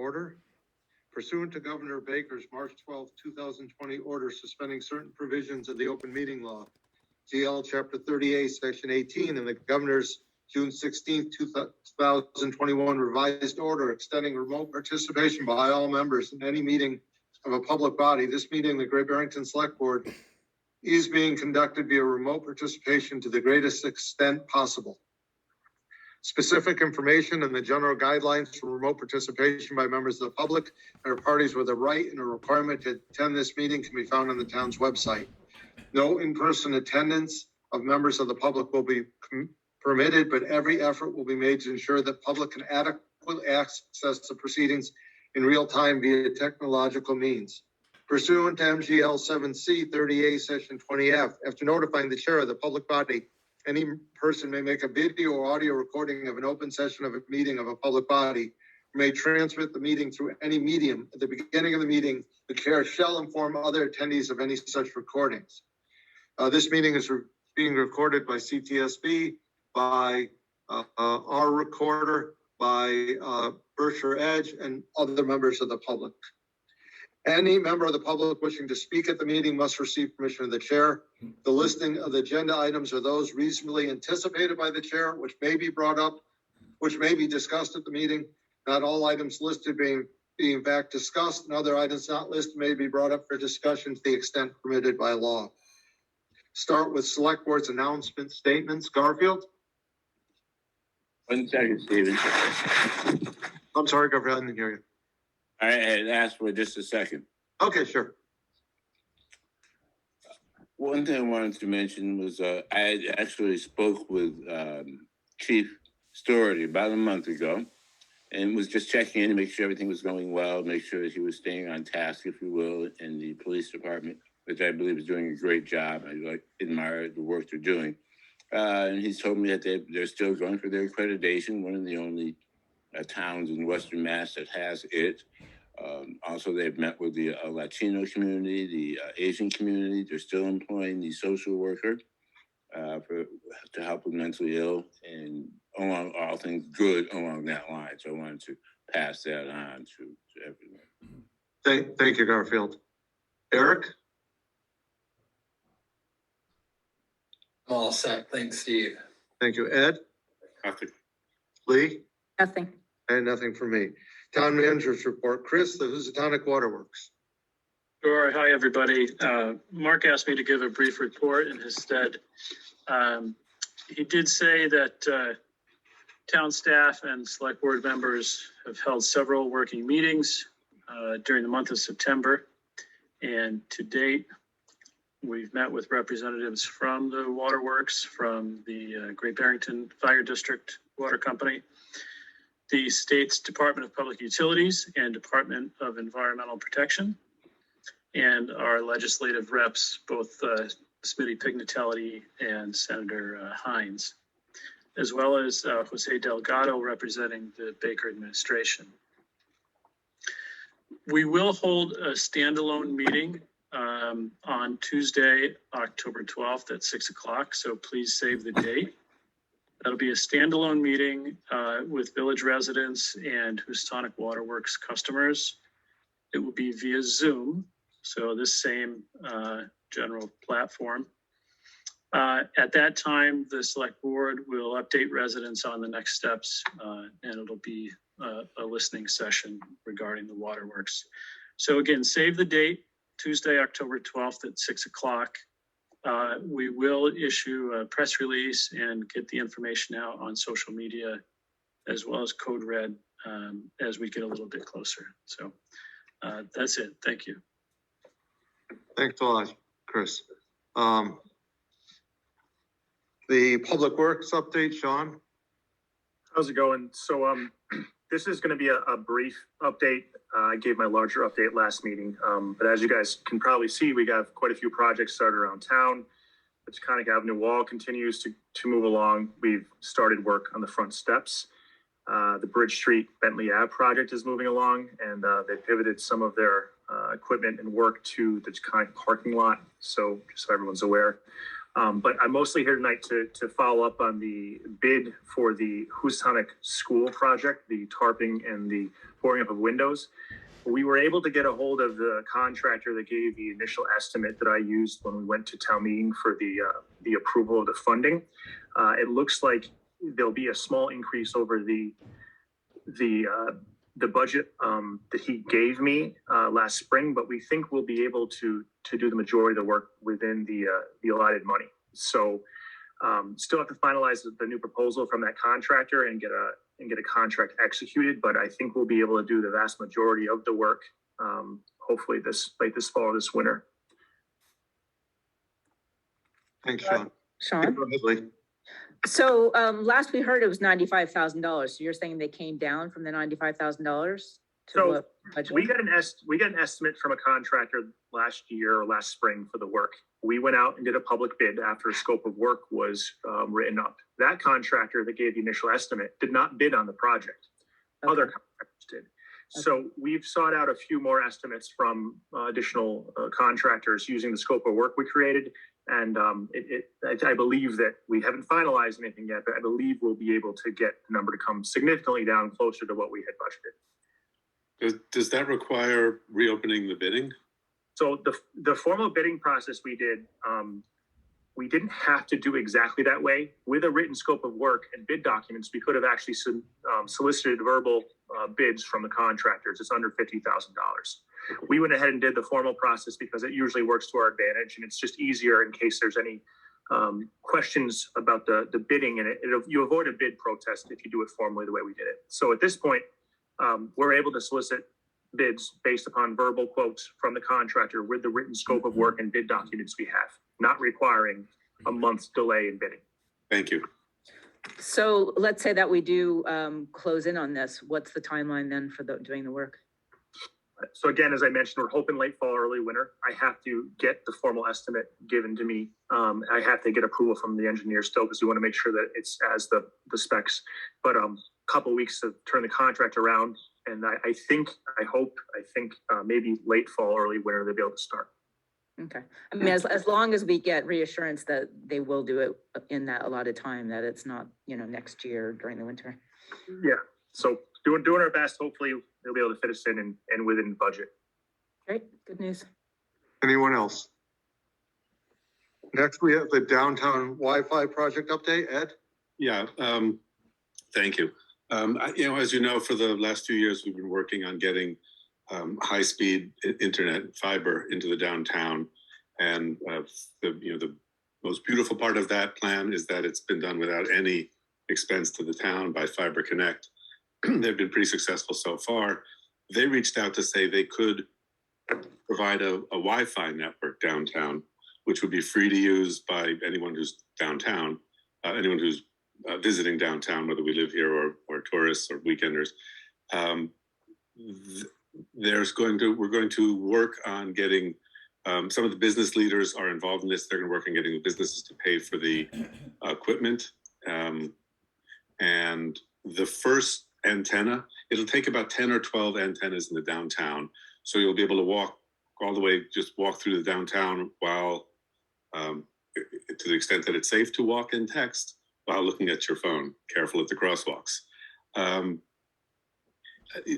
order. Pursuant to Governor Baker's March 12, 2020 order suspending certain provisions of the open meeting law, GL Chapter 38, Section 18, and the Governor's June 16, 2021 revised order extending remote participation by all members in any meeting of a public body. This meeting, the Great Barrington Select Board, is being conducted via remote participation to the greatest extent possible. Specific information and the general guidelines for remote participation by members of the public and parties with a right and a requirement to attend this meeting can be found on the town's website. No in-person attendance of members of the public will be permitted, but every effort will be made to ensure that public can adequately access the proceedings in real time via technological means. Pursuant to MGL 7C 38 Section 20F, after notifying the chair of the public body, any person may make a video or audio recording of an open session of a meeting of a public body, may transmit the meeting through any medium. At the beginning of the meeting, the chair shall inform other attendees of any such recordings. This meeting is being recorded by CTSB, by our recorder, by Berkshire Edge, and other members of the public. Any member of the public wishing to speak at the meeting must receive permission of the chair. The listing of the agenda items are those reasonably anticipated by the chair, which may be brought up, which may be discussed at the meeting. Not all items listed being in fact discussed, and other items not listed may be brought up for discussion to the extent permitted by law. Start with Select Board's announcement statements. Garfield? 1 second, Stephen. I'm sorry, Garfield, I didn't hear you. I had asked for just a second. Okay, sure. One thing I wanted to mention was I had actually spoke with Chief Story about a month ago and was just checking in to make sure everything was going well, make sure that he was staying on task, if you will, in the police department, which I believe is doing a great job. I admire the work they're doing. And he's told me that they're still going for their accreditation, one of the only towns in Western Mass that has it. Also, they've met with the Latino community, the Asian community. They're still employing the social worker to help with mentally ill and along all things good along that line. So I wanted to pass that on to everyone. Thank you, Garfield. Eric? I'm all set. Thanks, Steve. Thank you. Ed? Nothing. Lee? Nothing. And nothing from me. Town Manager's report. Chris, the Housatonic Waterworks. Sure. Hi, everybody. Mark asked me to give a brief report in his stead. He did say that town staff and select board members have held several working meetings during the month of September. And to date, we've met with representatives from the waterworks, from the Great Barrington Fire District Water Company, the state's Department of Public Utilities and Department of Environmental Protection, and our legislative reps, both Smitty Pignatelli and Senator Hines, as well as Jose Delgado representing the Baker administration. We will hold a standalone meeting on Tuesday, October 12th at 6 o'clock, so please save the date. That'll be a standalone meeting with village residents and Housatonic Waterworks customers. It will be via Zoom, so this same general platform. At that time, the select board will update residents on the next steps, and it'll be a listening session regarding the waterworks. So again, save the date, Tuesday, October 12th at 6 o'clock. We will issue a press release and get the information out on social media as well as Code Red as we get a little bit closer. So that's it. Thank you. Thanks a lot, Chris. The Public Works update, Sean. How's it going? So this is going to be a brief update. I gave my larger update last meeting, but as you guys can probably see, we got quite a few projects started around town. The Taconic Avenue wall continues to move along. We've started work on the front steps. The Bridge Street Bentley Ave project is moving along, and they pivoted some of their equipment and work to the Taconic parking lot. So just so everyone's aware, But I'm mostly here tonight to follow up on the bid for the Housatonic School project, the tarping and the pouring up of windows. We were able to get a hold of the contractor that gave the initial estimate that I used when we went to town meeting for the approval of the funding. It looks like there'll be a small increase over the budget that he gave me last spring, but we think we'll be able to do the majority of the work within the allotted money. So still have to finalize the new proposal from that contractor and get a contract executed, but I think we'll be able to do the vast majority of the work, hopefully this fall or this winter. Thanks, Sean. Sean? Go ahead, Lee. So, last we heard it was $95,000. So you're saying they came down from the $95,000? So we got an estimate from a contractor last year or last spring for the work. We went out and did a public bid after a scope of work was written up. That contractor that gave the initial estimate did not bid on the project. Okay. Other contractors did. So we've sought out a few more estimates from additional contractors using the scope of work we created. And I believe that we haven't finalized anything yet, but I believe we'll be able to get the number to come significantly down closer to what we had budgeted. Does that require reopening the bidding? So the formal bidding process we did, we didn't have to do exactly that way. With a written scope of work and bid documents, we could have actually solicited verbal bids from the contractors. It's under $50,000. We went ahead and did the formal process because it usually works to our advantage, and it's just easier in case there's any questions about the bidding, and you avoid a bid protest if you do it formally the way we did it. So at this point, we're able to solicit bids based upon verbal quotes from the contractor with the written scope of work and bid documents we have, not requiring a month's delay in bidding. Thank you. So let's say that we do close in on this. What's the timeline then for doing the work? So again, as I mentioned, we're hoping late fall, early winter. I have to get the formal estimate given to me. I have to get approval from the engineer still because we want to make sure that it's as the specs. But couple weeks to turn the contract around, and I think maybe late fall, early winter they'll be able to start. Okay. I mean, as long as we get reassurance that they will do it in that allotted time, that it's not, next year during the winter. Yeah. So doing our best. Hopefully they'll be able to fit us in and within budget. Great. Good news. Anyone else? Next, we have the downtown Wi-Fi project update. Ed? Yeah, thank you. As you know, for the last 2 years, we've been working on getting high-speed internet fiber into the downtown. And the most beautiful part of that plan is that it's been done without any expense to the town by Fiber Connect. They've been pretty successful so far. They reached out to say they could provide a Wi-Fi network downtown, which would be free to use by anyone who's downtown, anyone who's visiting downtown, whether we live here or tourists or weekenders. We're going to work on getting some of the business leaders are involved in this. They're going to work on getting the businesses to pay for the equipment. And the first antenna, it'll take about 10 or 12 antennas in the downtown. So you'll be able to walk through the downtown while, to the extent that it's safe to walk and text while looking at your phone, careful at the crosswalks.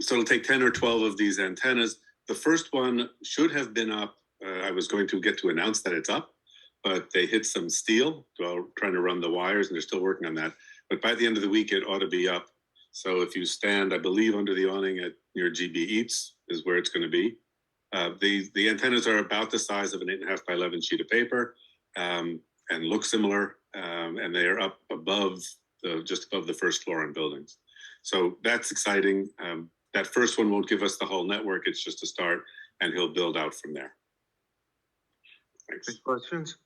So it'll take 10 or 12 of these antennas. The first one should have been up. I was going to get to announce that it's up, but they hit some steel while trying to run the wires, and they're still working on that. But by the end of the week, it ought to be up. So if you stand, I believe, under the awning near GB Eats is where it's going to be. The antennas are about the size of an 8.5 by 11 sheet of paper and look similar, and they are up just above the first floor on buildings. So that's exciting. That first one won't give us the whole network. It's just a start, and he'll build out from there. Thanks. Any questions?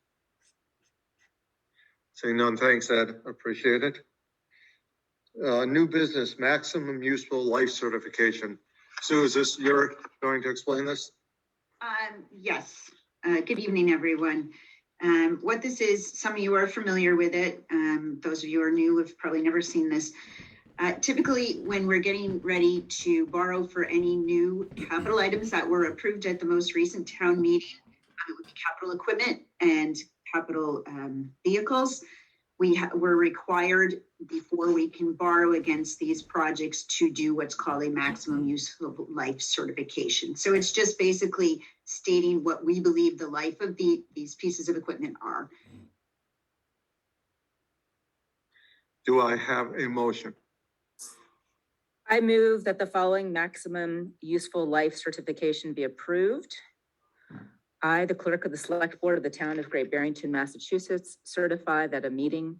Saying none, thanks, Ed. Appreciate it. New business, maximum useful life certification. Sue, is this you're going to explain this? Yes. Good evening, everyone. What this is, some of you are familiar with it. Those of you who are new have probably never seen this. Typically, when we're getting ready to borrow for any new capital items that were approved at the most recent town meeting, it would be capital equipment. And capital vehicles. We're required before we can borrow against these projects to do what's called a maximum useful life certification. So it's just basically stating what we believe the life of these pieces of equipment are. Do I have a motion? I move that the following maximum useful life certification be approved. I, the clerk of the select board of the town of Great Barrington, Massachusetts, certify that a meeting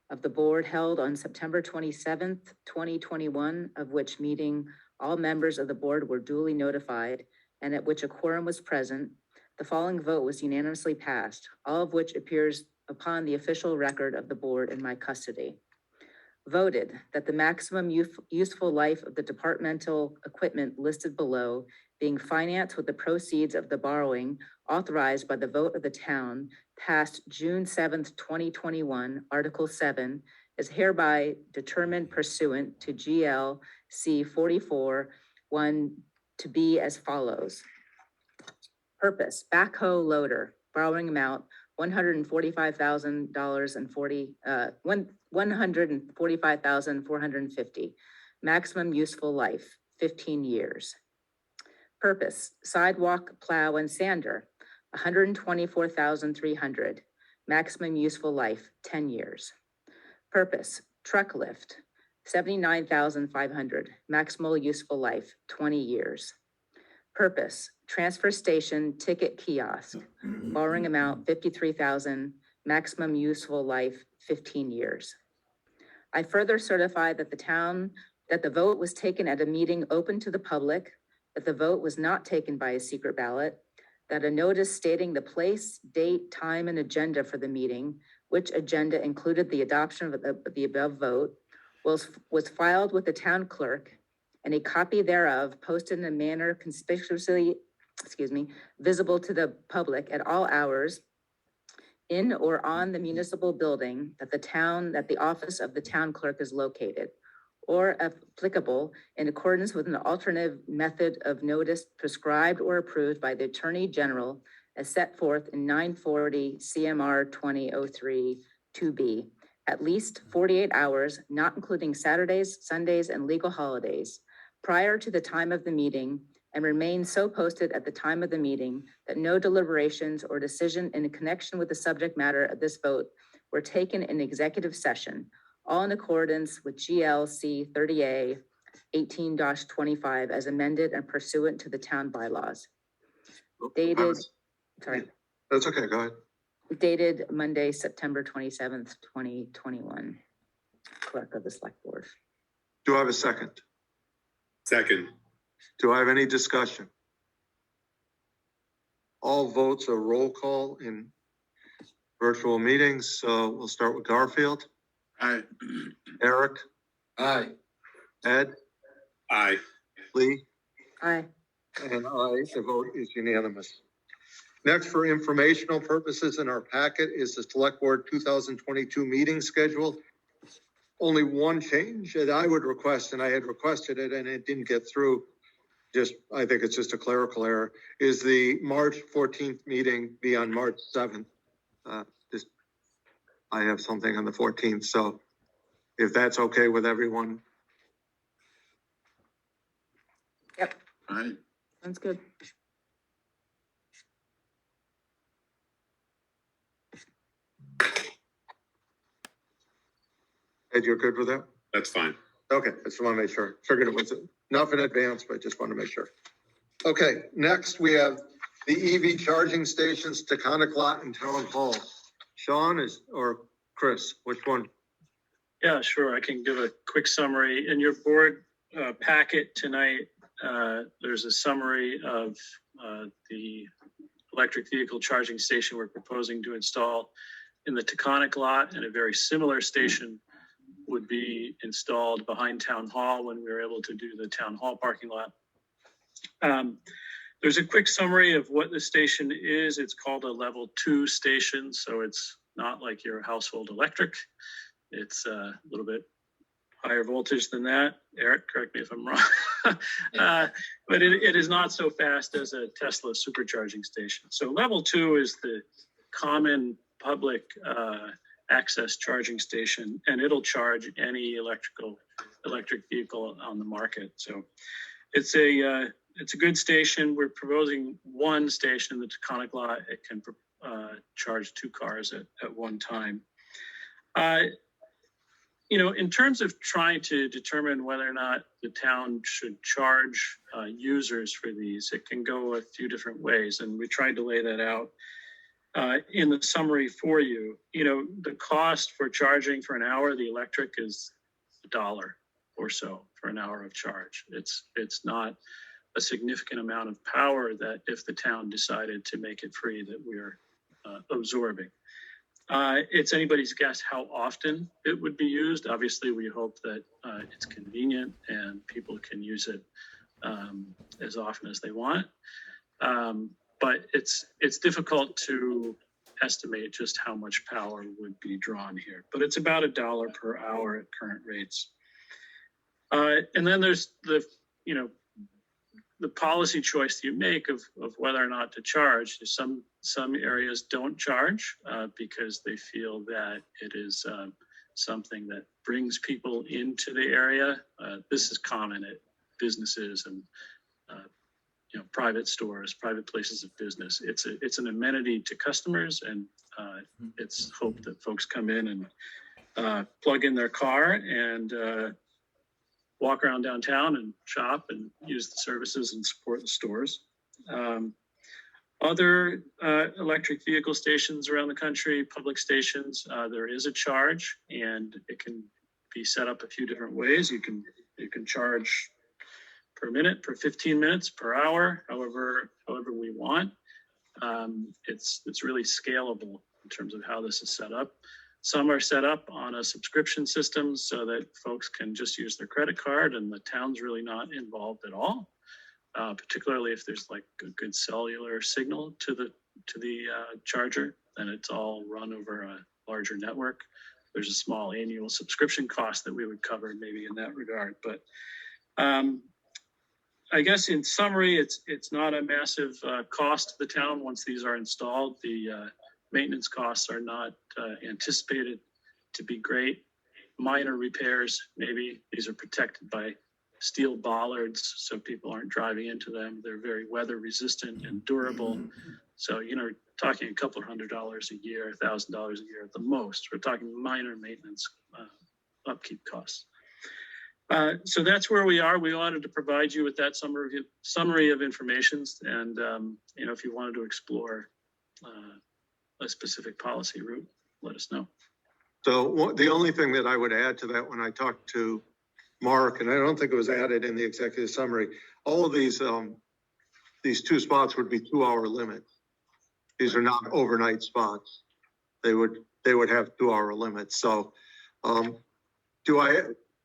of the board held on September 27th, 2021, of which meeting all members of the board were duly notified and at which a quorum was present, the following vote was unanimously passed, all of which appears upon the official record of the board in my custody. Voted that the maximum useful life of the departmental equipment listed below, being financed with the proceeds of the borrowing authorized by the vote of the town passed June 7th, 2021, Article 7, is hereby determined pursuant to GLC 44-1 to be as follows. Purpose: backhoe loader, borrowing amount $145,450. Maximum useful life, 15 years. Purpose: sidewalk plow and sander, $124,300. Maximum useful life, 10 years. Purpose: truck lift, $79,500. Maximal useful life, 20 years. Purpose: transfer station ticket kiosk, borrowing amount $53,000, maximum useful life 15 years. I further certify that the vote was taken at a meeting open to the public, that the vote was not taken by a secret ballot, that a notice stating the place, date, time, and agenda for the meeting, which agenda included the adoption of the above vote, was filed with the town clerk, and a copy thereof posted in a manner conspicuously, visible to the public at all hours in or on the municipal building that the office of the town clerk is located, or applicable in accordance with an alternative method of notice prescribed or approved by the Attorney General as set forth in 940 CMR 2003 2B, at least 48 hours, not including Saturdays, Sundays, and legal holidays, prior to the time of the meeting, and remain so posted at the time of the meeting that no deliberations or decision in connection with the subject matter of this vote were taken in executive session, all in accordance with GLC 30A 18-25 as amended and pursuant to the town bylaws. Dated, That's okay, go ahead. dated Monday, September 27th, 2021. Clerk of the Select Board. Do I have a second? Second. Do I have any discussion? All votes are roll call in virtual meetings, so we'll start with Garfield. Aye. Eric, Aye. Ed, Aye. Lee, Aye. and I, the vote is unanimous. Next, for informational purposes in our packet is the Select Board 2022 meeting schedule. Only one change that I would request, and I had requested it and it didn't get through. I think it's just a clerical error, is the March 14th meeting be on March 7th. I have something on the 14th, so if that's okay with everyone. Yep, Aye. sounds good. Ed, you're good with that? That's fine. Okay, I just want to make sure. Figured it was enough in advance, but I just want to make sure. Okay, next we have the EV charging stations, Taconic Lot and Town Hall. Sean or Chris, which one? Yeah, sure. I can give a quick summary. In your board packet tonight, there's a summary of the electric vehicle charging station we're proposing to install in the Taconic Lot, and a very similar station would be installed behind Town Hall when we were able to do the Town Hall parking lot. There's a quick summary of what the station is. It's called a level 2 station, so it's not like your household electric. It's a little bit higher voltage than that. Eric, correct me if I'm wrong. But it is not so fast as a Tesla supercharging station. So level 2 is the common public access charging station, and it'll charge any electric vehicle on the market. So it's a good station. We're proposing one station in the Taconic lot. It can charge 2 cars at one time. In terms of trying to determine whether or not the town should charge users for these, it can go a few different ways, and we tried to lay that out in the summary for you. The cost for charging for an hour, the electric, is $1 or so for an hour of charge. It's not a significant amount of power that, if the town decided to make it free, that we're absorbing. It's anybody's guess how often it would be used. Obviously, we hope that it's convenient and people can use it as often as they want. But it's difficult to estimate just how much power would be drawn here. But it's about $1 per hour at current rates. And then there's the policy choice you make of whether or not to charge. Some areas don't charge because they feel that it is something that brings people into the area. This is common at businesses and private stores, private places of business. It's an amenity to customers, and it's hoped that folks come in and plug in their car and walk around downtown and shop and use the services and support the stores. Other electric vehicle stations around the country, public stations, there is a charge, and it can be set up a few different ways. You can charge per minute, per 15 minutes, per hour, however we want. It's really scalable in terms of how this is set up. Some are set up on a subscription system so that folks can just use their credit card and the town's really not involved at all. Particularly if there's like a good cellular signal to the charger, then it's all run over a larger network. There's a small annual subscription cost that we would cover maybe in that regard. But I guess in summary, it's not a massive cost to the town once these are installed. The maintenance costs are not anticipated to be great. Minor repairs, maybe. These are protected by steel bollards so people aren't driving into them. They're very weather resistant and durable. So, talking a couple $100 a year, $1,000 a year at the most. We're talking minor maintenance upkeep costs. So that's where we are. We wanted to provide you with that summary of information. And, if you wanted to explore a specific policy route, let us know. So the only thing that I would add to that, when I talked to Mark, and I don't think it was added in the executive summary, all of these 2 spots would be 2-hour limits. These are not overnight spots. They would have 2-hour limits. So do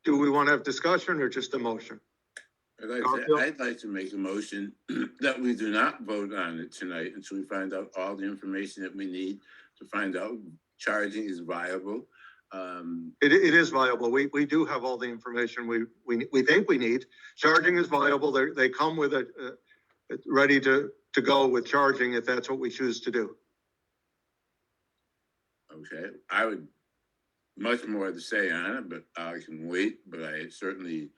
we want to have discussion or just a motion? I'd like to make a motion that we do not vote on it tonight until we find out all the information that we need to find out charging is viable. It is viable. We do have all the information we think we need. Charging is viable. They come with it ready to go with charging if that's what we choose to do. Okay, I would much more to say on it, but I can wait. But I certainly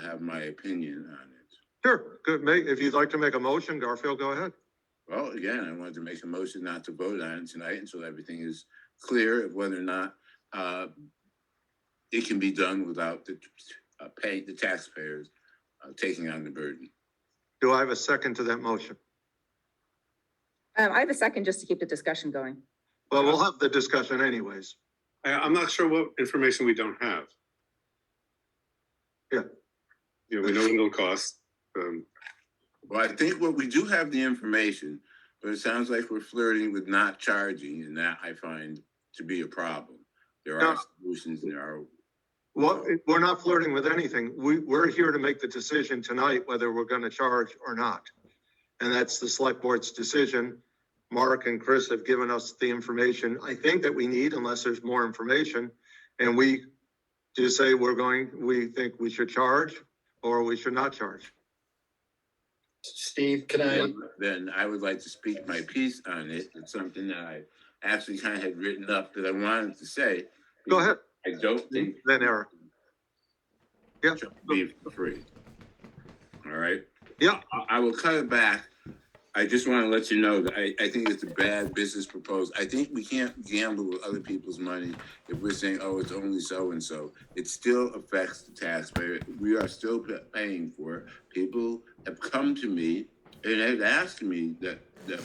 have my opinion on it. Sure, good. If you'd like to make a motion, Garfield, go ahead. Well, again, I wanted to make a motion not to vote on it tonight until everything is clear of whether or not it can be done without the taxpayers taking on the burden. Do I have a second to that motion? I have a second just to keep the discussion going. Well, we'll have the discussion anyways. I'm not sure what information we don't have. Yeah. We know what it'll cost. Well, I think what we do have the information, but it sounds like we're flirting with not charging, and that I find to be a problem. There are solutions and there are. Well, we're not flirting with anything. We're here to make the decision tonight whether we're going to charge or not. And that's the select board's decision. Mark and Chris have given us the information I think that we need, unless there's more information. And we just say we think we should charge or we should not charge. Steve, can I? Then I would like to speak my piece on it. It's something that I actually kind of had written up that I wanted to say. Go ahead, I don't think then Eric. Yeah, it should be free. All right? yeah, I will cut it back. I just want to let you know that I think it's a bad business proposal. I think we can't gamble with other people's money if we're saying, oh, it's only so-and-so. It still affects the taxpayer. We are still paying for it. People have come to me and have asked me that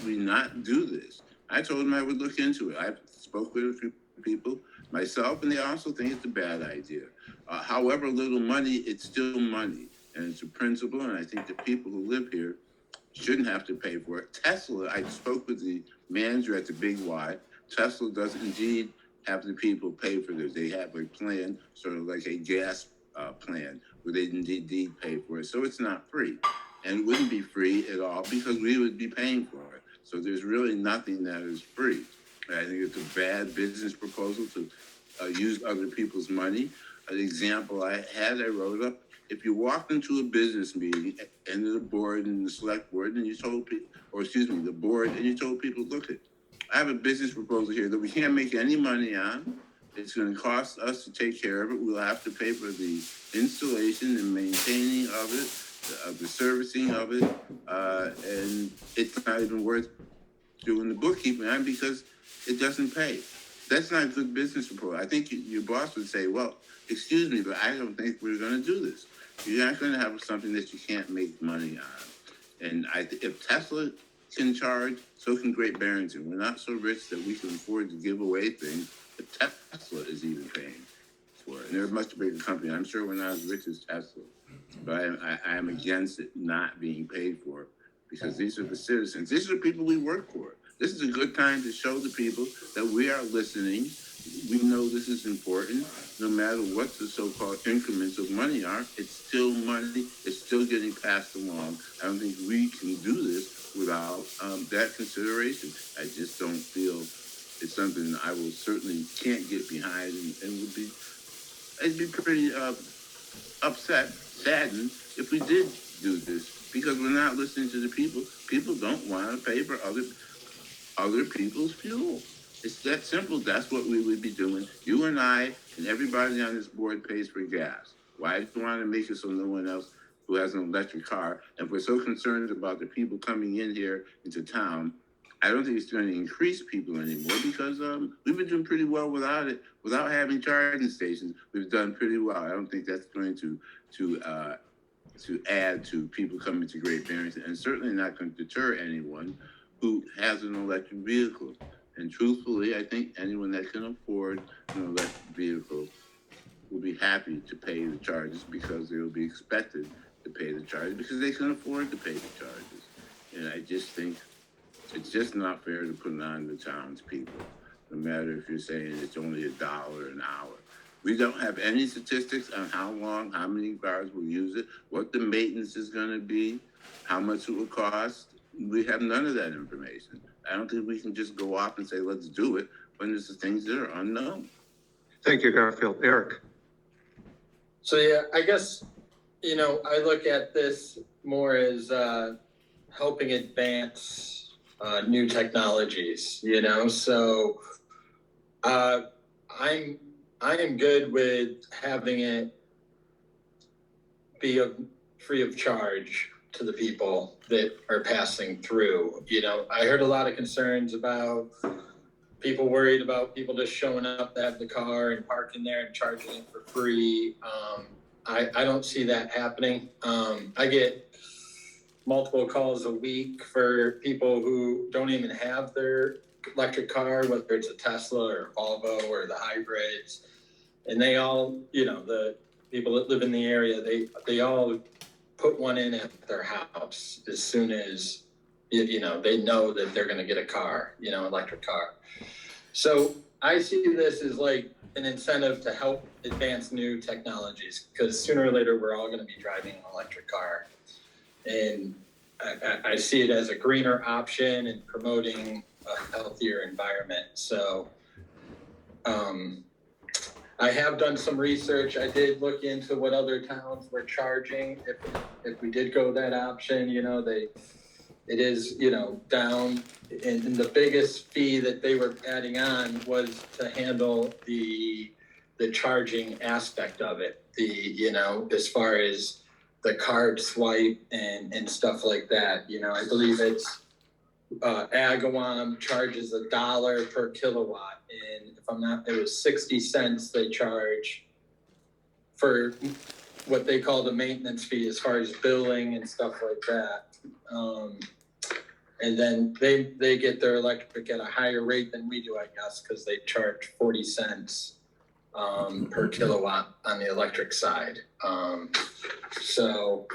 we not do this. I told them I would look into it. I spoke with a few people myself, and they also think it's a bad idea. However little money, it's still money, and it's a principle, and I think the people who live here shouldn't have to pay for it. Tesla, I spoke with the manager at the Big Y. Tesla does indeed have the people pay for this. They have a plan, sort of like a gas plan, where they indeed pay for it. So it's not free. And it wouldn't be free at all because we would be paying for it. So there's really nothing that is free. I think it's a bad business proposal to use other people's money. An example I wrote up, if you walked into a business meeting and the board and the select board and you told people, the board, and you told people, look, I have a business proposal here that we can't make any money on. It's going to cost us to take care of it. We'll have to pay for the installation and maintaining of it, the servicing of it, and it's not even worth doing the bookkeeping on because it doesn't pay. That's not a good business proposal. I think your boss would say, well, excuse me, but I don't think we're going to do this. You're not going to have something that you can't make money on. And if Tesla can charge, so can Great Barrington. We're not so rich that we can afford to give away things that Tesla is even paying for it. And they're a much bigger company. I'm sure we're not as rich as Tesla, but I am against it not being paid for because these are the citizens. These are the people we work for. This is a good time to show the people that we are listening. We know this is important. No matter what the so-called increments of money are, it's still money. It's still getting passed along. I don't think we can do this without that consideration. I just don't feel it's something I will certainly can't get behind and I'd be pretty upset, saddened if we did do this because we're not listening to the people. People don't want to pay for other people's fuel. It's that simple. That's what we would be doing. You and I and everybody on this board pays for gas. Why do you want to make it so no one else who has an electric car? And if we're so concerned about the people coming in here into town, I don't think it's going to increase people anymore because we've been doing pretty well without it. Without having charging stations, we've done pretty well. I don't think that's going to add to people coming to Great Barrington, and certainly not going to deter anyone who has an electric vehicle. And truthfully, I think anyone that can afford an electric vehicle will be happy to pay the charges because they will be expected to pay the charges because they can afford to pay the charges. And I just think it's just not fair to put it on the townspeople, no matter if you're saying it's only $1 an hour. We don't have any statistics on how long, how many cars will use it, what the maintenance is going to be, how much it will cost. We have none of that information. I don't think we can just go off and say, let's do it when there's the things that are unknown. thank you, Garfield. Eric? So, yeah, I guess, I look at this more as helping advance new technologies, so I am good with having it be free of charge to the people that are passing through. I heard a lot of concerns about people worried about people just showing up to have the car and parking there and charging it for free. I don't see that happening. I get multiple calls a week for people who don't even have their electric car, whether it's a Tesla or a Volvo or the hybrids. And they all, the people that live in the area, they all put one in at their house as soon as, they know that they're going to get a car, electric car. So I see this as like an incentive to help advance new technologies because sooner or later we're all going to be driving an electric car. And I see it as a greener option and promoting a healthier environment. So I have done some research. I did look into what other towns were charging if we did go that option. it is, you know, down. And the biggest fee that they were adding on was to handle the charging aspect of it. You know, as far as the card swipe and stuff like that, you know, I believe it's, Agawam charges $1 per kilowatt. And if I'm not, it was 60 cents they charge for what they call the maintenance fee as far as billing and stuff like that. And then they get their electric at a higher rate than we do, I guess, because they charge 40 cents per kilowatt on the electric side. So,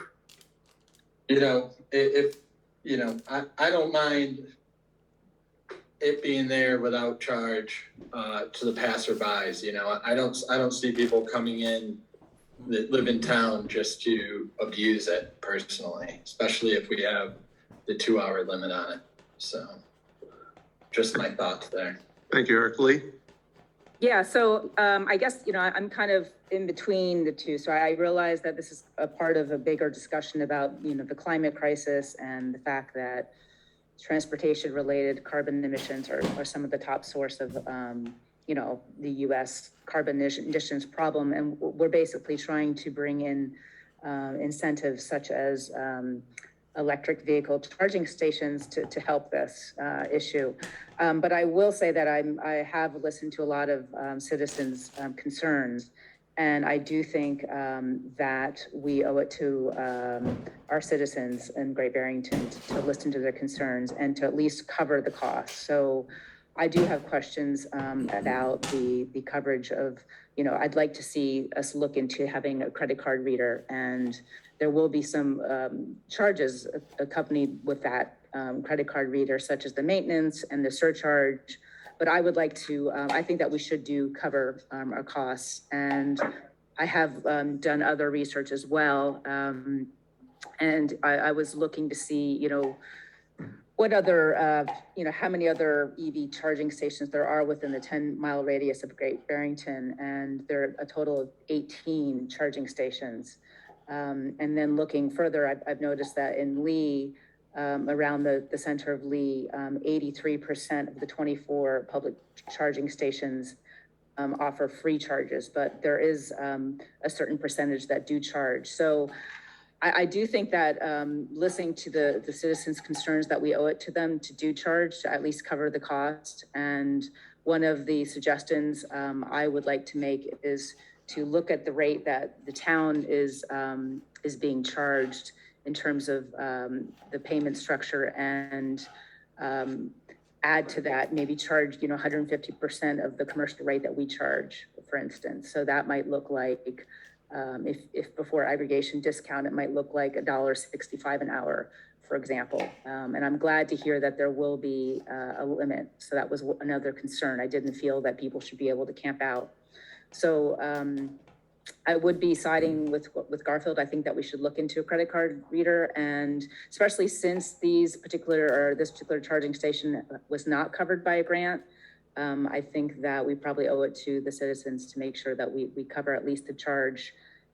you know, if you know, I don't mind it being there without charge to the passerbys. You know, I don't see people coming in that live in town just to abuse it personally, especially if we have the 2-hour limit on it. So just my thoughts there. Thank you, Eric. Lee? Yeah, so I guess, you know, I'm kind of in between the two. So I realize that this is a part of a bigger discussion about, you know, the climate crisis and the fact that transportation-related carbon emissions are some of the top source of, you know, the U.S. carbon emissions problem. And we're basically trying to bring in incentives such as electric vehicle charging stations to help this issue. But I will say that I have listened to a lot of citizens' concerns, and I do think that we owe it to our citizens in Great Barrington to listen to their concerns and to at least cover the cost. So I do have questions about the coverage of, you know, I'd like to see us look into having a credit card reader, and there will be some charges accompanied with that credit card reader, such as the maintenance and the surcharge. But I would like to, I think that we should cover our costs. And I have done other research as well. And I was looking to see, you know, what other, you know, how many other EV charging stations there are within the 10-mile radius of Great Barrington. And there are a total of 18 charging stations. And then looking further, I've noticed that in Lee, around the center of Lee, 83% of the 24 public charging stations offer free charges, but there is a certain percentage that do charge. So I do think that listening to the citizens' concerns, that we owe it to them to do charge, to at least cover the cost. And one of the suggestions I would like to make is to look at the rate that the town is being charged in terms of the payment structure, and add to that, maybe charge, you know, 150% of the commercial rate that we charge, for instance. So that might look like, if before aggregation discount, it might look like $1.65 an hour, for example. And I'm glad to hear that there will be a limit. So that was another concern. I didn't feel that people should be able to camp out. So I would be siding with Garfield. I think that we should look into a credit card reader, and especially since this particular charging station was not covered by a grant, I think that we probably owe it to the citizens to make sure that we cover at least the charge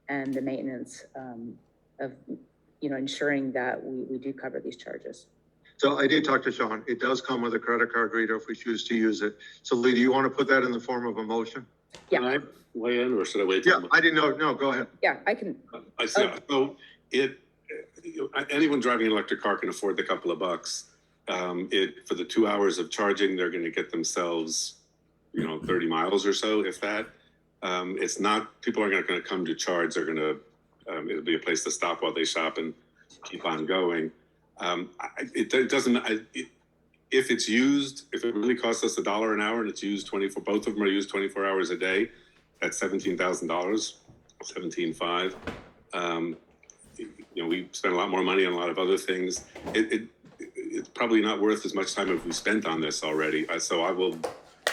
and the maintenance of, you know, ensuring that we do cover these charges. So I did talk to Sean. It does come with a credit card reader if we choose to use it. So Lee, do you want to put that in the form of a motion? Yeah. Can I weigh in, or should I wait? Yeah, I didn't know. No, go ahead. Yeah, I can. I see. So anyone driving an electric car can afford the couple of bucks. For the 2 hours of charging, they're going to get themselves, you know, 30 miles or so, if that. It's not, people aren't going to come to charge. They're going to, it'll be a place to stop while they shop and keep on going. It doesn't, if it's used, if it really costs us $1 an hour and it's used 24, both of them are used 24 hours a day, that's $17,000, $17,500. You know, we spend a lot more money on a lot of other things. It's probably not worth as much time as we spent on this already. So I will,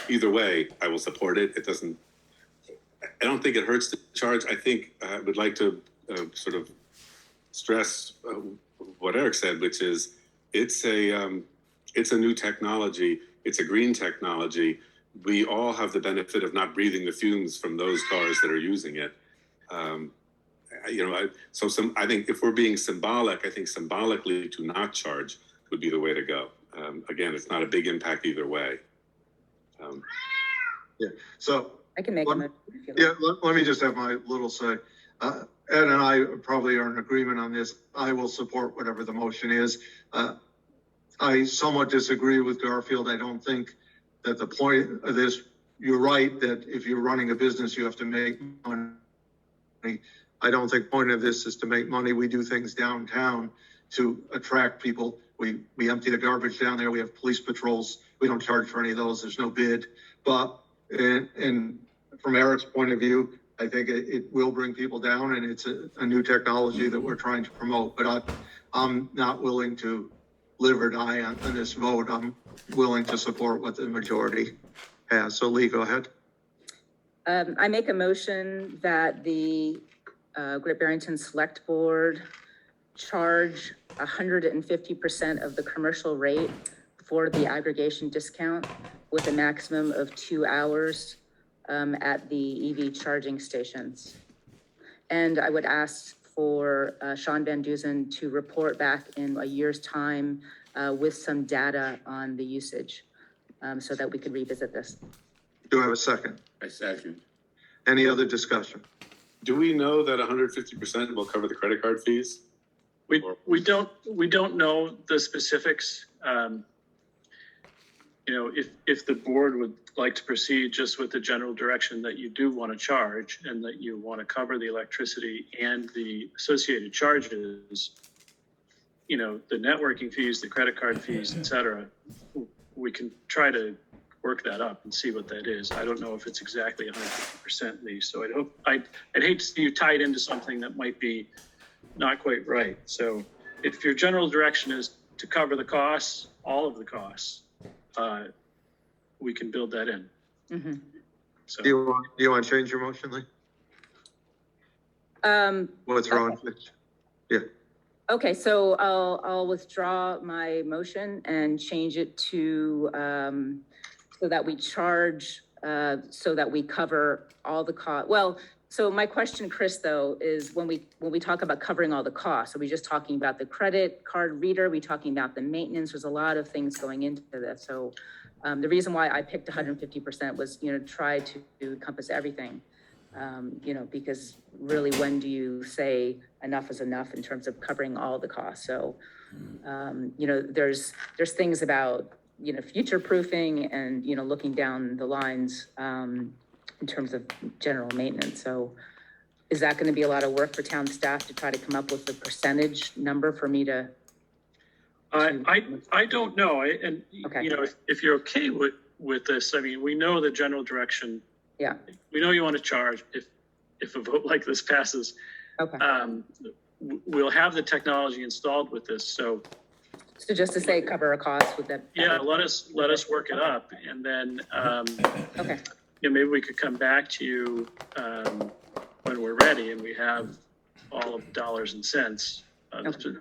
either way, I will support it. It doesn't, I don't think it hurts to charge. I think I would like to sort of stress what Eric said, which is it's a new technology. It's a green technology. We all have the benefit of not breathing the fumes from those cars that are using it. You know, I think if we're being symbolic, I think symbolically to not charge would be the way to go. Again, it's not a big impact either way. So, I can make a One- motion. if you like. yeah, let me just have my little say. Ed and I probably are in agreement on this. I will support whatever the motion is. I somewhat disagree with Garfield. I don't think that the point of this, you're right, that if you're running a business, you have to make money. I don't think the point of this is to make money. We do things downtown to attract people. We empty the garbage down there. We have police patrols. We don't charge for any of those. There's no bid. But, and from Eric's point of view, I think it will bring people down, and it's a new technology that we're trying to promote. But I'm not willing to live or die on this vote. I'm willing to support what the majority has. So Lee, go ahead. I make a motion that the Great Barrington Select Board charge 150% of the commercial rate for the aggregation discount with a maximum of 2 hours at the EV charging stations. And I would ask for Sean Van Duzen to report back in a year's time with some data on the usage so that we could revisit this. Do I have a second? I second. Any other discussion? Do we know that 150% will cover the credit card fees? We don't know the specifics. You know, if the board would like to proceed just with the general direction that you do want to charge and that you want to cover the electricity and the associated charges, you know, the networking fees, the credit card fees, et cetera, we can try to work that up and see what that is. I don't know if it's exactly 150%, Lee, so I'd hate to see you tied into something that might be not quite right. So if your general direction is to cover the costs, all of the costs, we can build that in. Mm-hmm. So Do you want to change your motion, Lee? What's wrong? Okay, so I'll withdraw my motion and change it to, so that we charge, so that we cover all the cost. Well, so my question, Chris, though, is when we talk about covering all the costs, are we just talking about the credit card reader? Are we talking about the maintenance? There's a lot of things going into this. So the reason why I picked 150% was, you know, try to encompass everything. You know, because really, when do you say enough is enough in terms of covering all the costs? So, you know, there's things about, you know, future proofing and, you know, looking down the lines in terms of general maintenance. So is that going to be a lot of work for town staff to try to come up with the percentage number for me to? I don't know. Okay. You know, if you're okay with this, I mean, we know the general direction. Yeah. We know you want to charge if a vote like this passes. Okay. We'll have the technology installed with this. So So just to say cover a cost with that. yeah, let us work it up, and then Okay. you know, maybe we could come back to you when we're ready and we have all of dollars and cents,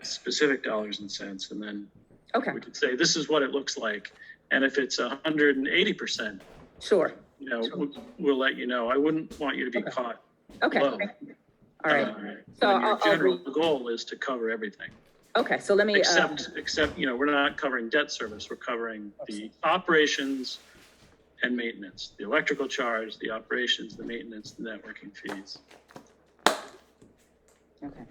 specific dollars and cents, and then Okay. we could say this is what it looks like. And if it's 180%, Sure. you know, we'll let you know. I wouldn't want you to be Okay. caught Okay. low. All right. So When your I'll general goal is to cover everything, Okay. So let me, except, you know, we're not covering debt service. We're covering the operations and maintenance, the electrical charge, the operations, the maintenance, the networking fees. okay.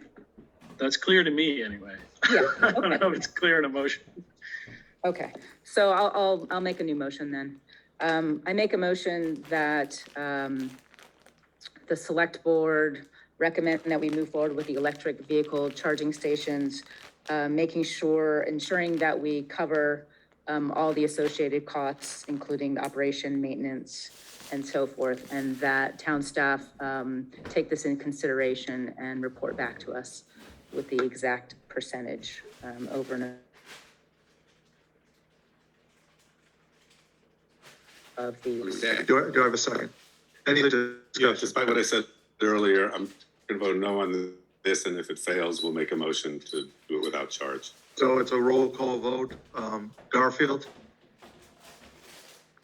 That's clear to me anyway. Yeah. I don't know if it's clear in a motion. Okay, so I'll make a new motion then. I make a motion that the select board recommend that we move forward with the electric vehicle charging stations, ensuring that we cover all the associated costs, including the operation, maintenance, and so forth, and that town staff take this in consideration and report back to us with the exact percentage over and of the. Do I have a second? Any other Yeah, discussion? despite what I said earlier, I'm going to vote no on this, and if it fails, we'll make a motion to do it without charge. So it's a roll call vote. Garfield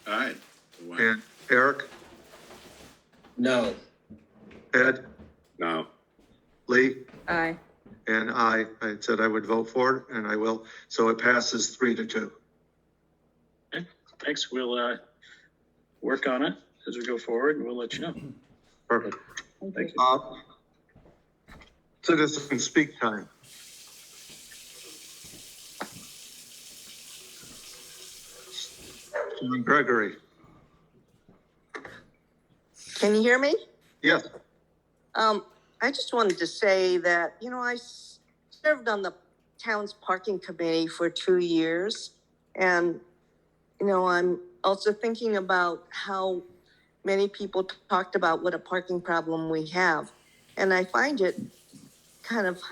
All right. and Eric, No. Ed, No. Lee, Aye. and I said I would vote for it, and I will. So it passes 3-2. Thanks. We'll work on it as we go forward, and we'll let you know. Perfect. Thank you. Citizen speak time. Sean Gregory. Can you hear me? Yes. I just wanted to say that, I served on the town's parking committee for 2 years. And, I'm also thinking about how many people talked about what a parking problem we have. And I find it kind of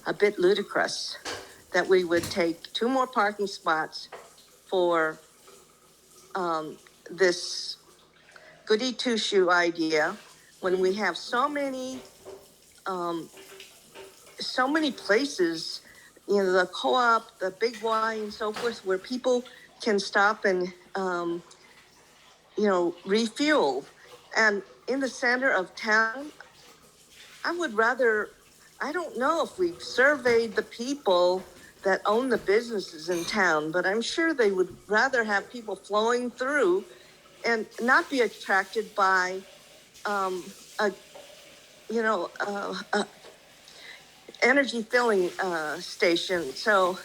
a bit ludicrous that we would take 2 more parking spots for this goody two-shoe idea when we have so many places, the co-op, the Big Y and so forth, where people can stop and, refuel. And in the center of town, I don't know if we've surveyed the people that own the businesses in town, but I'm sure they would rather have people flowing through and not be attracted by energy filling station. So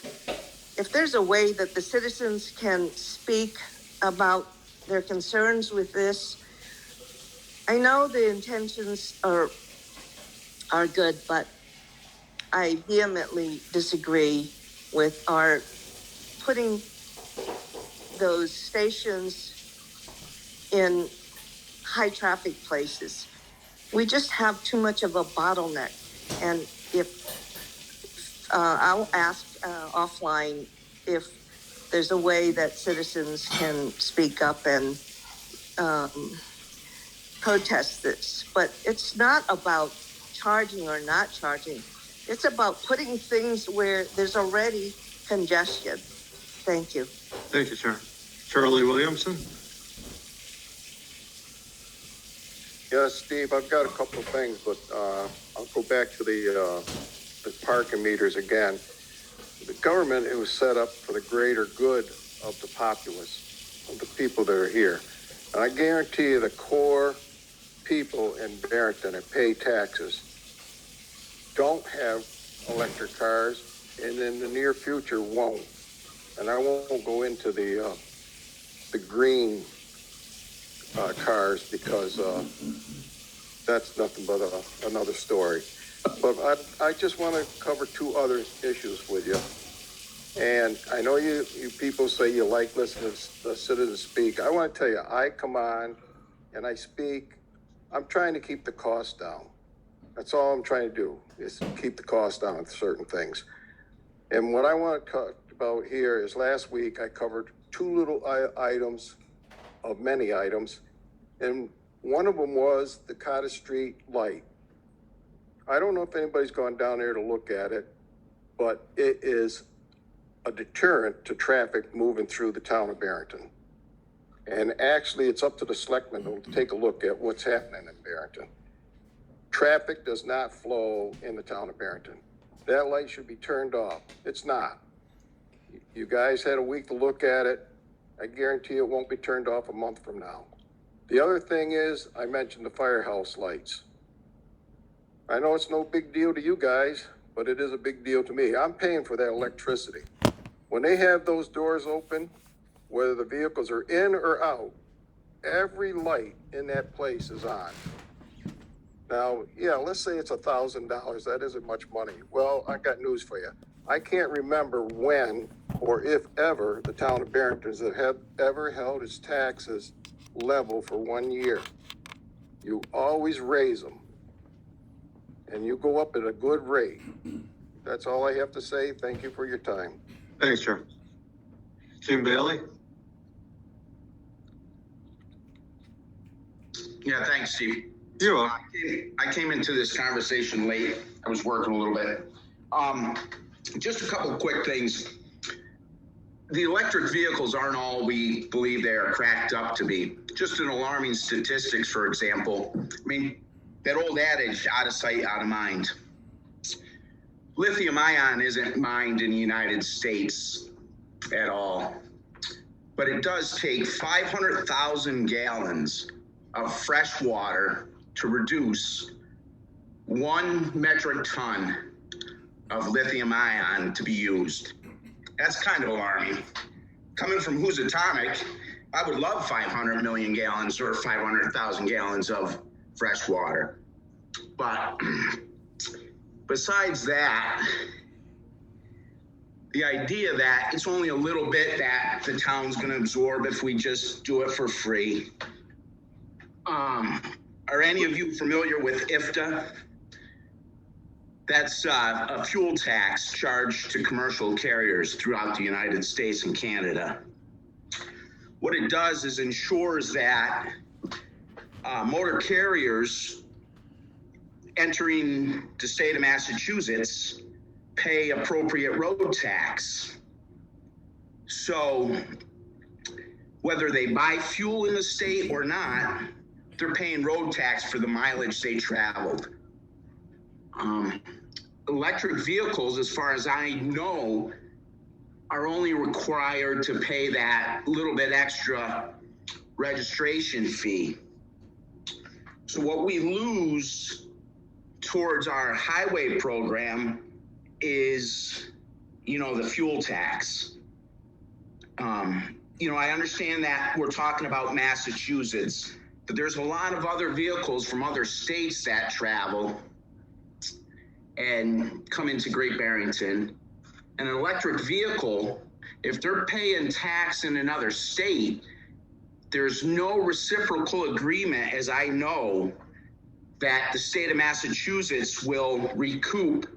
if there's a way that the citizens can speak about their concerns with this, I know the intentions are good, but I vehemently disagree with our putting those stations in high traffic places. We just have too much of a bottleneck. And if I'll ask offline if there's a way that citizens can speak up and protest this. But it's not about charging or not charging. It's about putting things where there's already congestion. Thank you. Thank you, Sharon. Charlie Williamson. Yes, Steve, I've got a couple of things, but I'll go back to the parking meters again. The government, it was set up for the greater good of the populace, of the people that are here. And I guarantee you the core people in Barrington that pay taxes don't have electric cars, and in the near future won't. And I won't go into the green cars because that's nothing but another story. But I just want to cover 2 other issues with you. And I know you people say you like listening to the citizens speak. I want to tell you, I come on and I speak. I'm trying to keep the cost down. That's all I'm trying to do, is keep the cost down on certain things. And what I want to talk about here is last week I covered 2 little items of many items. And one of them was the Cottage Street light. I don't know if anybody's gone down there to look at it, but it is a deterrent to traffic moving through the town of Barrington. And actually, it's up to the selectmen to take a look at what's happening in Barrington. Traffic does not flow in the town of Barrington. That light should be turned off. It's not. You guys had a week to look at it. I guarantee it won't be turned off a month from now. The other thing is, I mentioned the firehouse lights. I know it's no big deal to you guys, but it is a big deal to me. I'm paying for that electricity. When they have those doors open, whether the vehicles are in or out, every light in that place is on. Now, yeah, let's say it's $1,000. That isn't much money. Well, I got news for you. I can't remember when or if ever the town of Barrington have ever held its taxes level for 1 year. You always raise them, and you go up at a good rate. That's all I have to say. Thank you for your time. Thanks, Chair. Jim Bailey. Yeah, thanks, Steve. You're welcome. I came into this conversation late. I was working a little bit. Just a couple of quick things. The electric vehicles aren't all we believe they are cracked up to be. Just an alarming statistics, for example. I mean, that old adage, out of sight, out of mind. lithium ion isn't mined in the United States at all, but it does take 500,000 gallons of fresh water to reduce 1 metric ton of lithium ion to be used. That's kind of alarming. Coming from Housatonic, I would love 500 million gallons or 500,000 gallons of fresh water. But besides that, the idea that it's only a little bit that the town's gonna absorb if we just do it for free. Are any of you familiar with IFTA? That's a fuel tax charged to commercial carriers throughout the United States and Canada. What it does is ensures that motor carriers entering the state of Massachusetts pay appropriate road tax. So whether they buy fuel in the state or not, they're paying road tax for the mileage they traveled. Electric vehicles, as far as I know, are only required to pay that little bit extra registration fee. So what we lose towards our highway program is, the fuel tax. I understand that we're talking about Massachusetts, but there's a lot of other vehicles from other states that travel and come into Great Barrington. An electric vehicle, if they're paying tax in another state, there's no reciprocal agreement, as I know, that the state of Massachusetts will recoup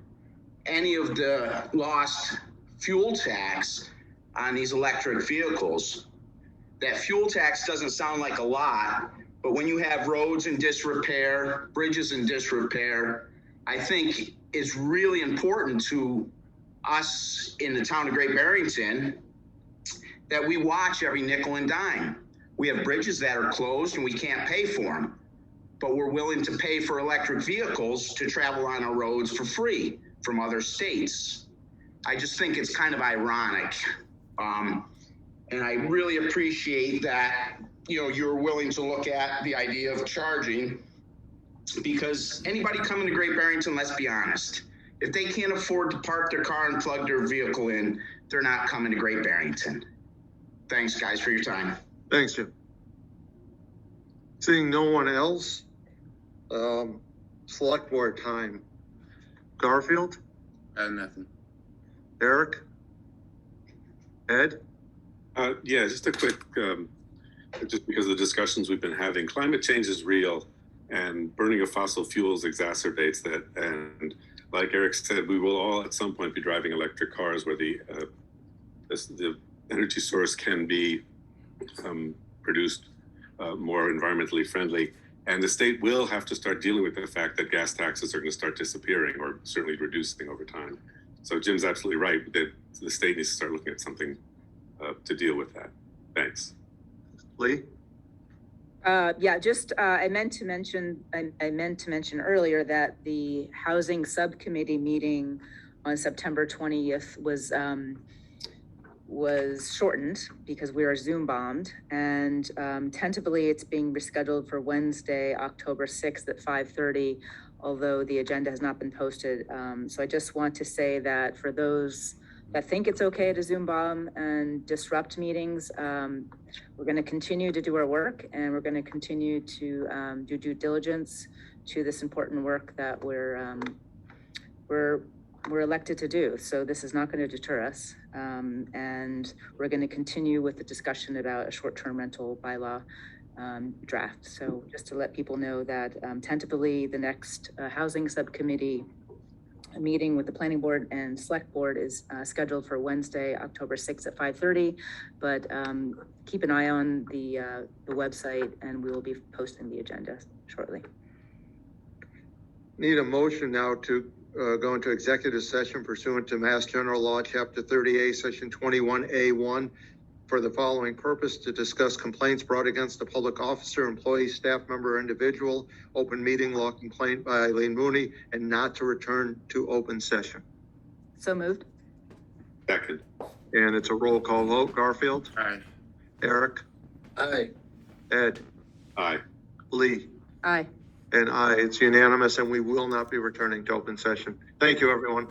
any of the lost fuel tax on these electric vehicles. That fuel tax doesn't sound like a lot, but when you have roads in disrepair, bridges in disrepair, I think it's really important to us in the town of Great Barrington that we watch every nickel and dime. We have bridges that are closed and we can't pay for them, but we're willing to pay for electric vehicles to travel on our roads for free from other states. I just think it's kind of ironic. And I really appreciate that, you're willing to look at the idea of charging, because anybody coming to Great Barrington, let's be honest, if they can't afford to park their car and plug their vehicle in, they're not coming to Great Barrington. Thanks, guys, for your time. Thanks, Jim. Seeing no one else, select board time. Garfield, Nothing. Eric, Ed? Yeah, just a quick, just because of the discussions we've been having, climate change is real and burning of fossil fuels exacerbates that. And like Eric said, we will all at some point be driving electric cars where the energy source can be produced more environmentally friendly. And the state will have to start dealing with the fact that gas taxes are going to start disappearing or certainly reducing over time. So Jim's absolutely right that the state needs to start looking at something to deal with that. Thanks. Lee? I meant to mention earlier that the housing subcommittee meeting on September 20th was shortened because we are Zoom bombed, and tentatively it's being rescheduled for Wednesday, October 6th at 5:30, although the agenda has not been posted. So I just want to say that for those that think it's okay to Zoom bomb and disrupt meetings, we're going to continue to do our work, and we're going to continue to do due diligence to this important work that we're elected to do. So this is not going to deter us, and we're going to continue with the discussion about a short-term rental bylaw draft. So just to let people know that tentatively the next housing subcommittee meeting with the planning board and select board is scheduled for Wednesday, October 6th at 5:30, but keep an eye on the website, and we will be posting the agenda shortly. Need a motion now to go into executive session pursuant to Mass General Law, Chapter 30A, Section 21A1, for the following purpose: to discuss complaints brought against a public officer, employee, staff member, or individual, open meeting law complaint by Eileen Mooney, and not to return to open session. So moved. Second. And it's a roll call vote. Garfield, Aye. Eric, Aye. Ed, Aye. Lee, Aye. and I. It's unanimous, and we will not be returning to open session. Thank you, everyone.